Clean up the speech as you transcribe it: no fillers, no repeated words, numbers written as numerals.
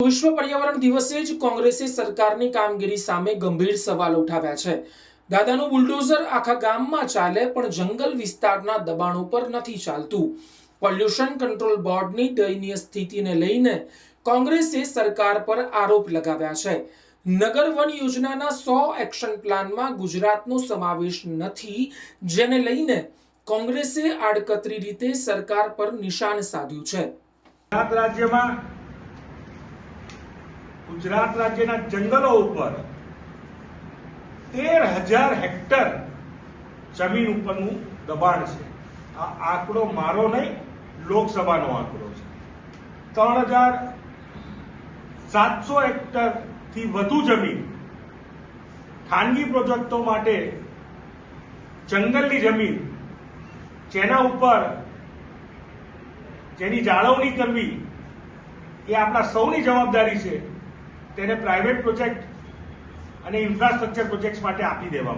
વિશ્વ પર્યાવરણ દિવસે જ કોંગ્રેસે સરકારની કામગીરી સામે ગંભીર સવાલ ઉઠાવ્યા છે। દાદાનું બુલડોઝર આખા ગામમાં ચાલે પણ જંગલ વિસ્તારના દબાણો પર નથી ચાલતું। પોલ્યુશન કંટ્રોલ બોર્ડની દયનીય સ્થિતિને લઈને કોંગ્રેસે સરકાર પર આરોપ લગાવ્યા છે। નગર વન યોજનાના 100 એક્શન પ્લાનમાં ગુજરાતનો સમાવેશ નથી, જેને લઈને કોંગ્રેસે આડકતરી રીતે સરકાર પર નિશાન સાધ્યું છે। ગુજરાત રાજ્યના જંગલો ઉપર 13,000 હેક્ટર જમીન ઉપરનું દબાણ છે। આ આંકડો મારો નહીં, લોકસભાનો આંકડો છે। 3,700 હેક્ટર થી વધુ જમીન ખાનગી પ્રોજેક્ટો માટે જંગલની જમીન જેના ઉપર જેની જાળવણી કરવી એ આપણા સૌની જવાબદારી છે, તેને પ્રાઇવેટ પ્રોજેક્ટ અને ઇન્ફ્રાસ્ટ્રક્ચર પ્રોજેક્ટ્સ માટે આપી દેવામાં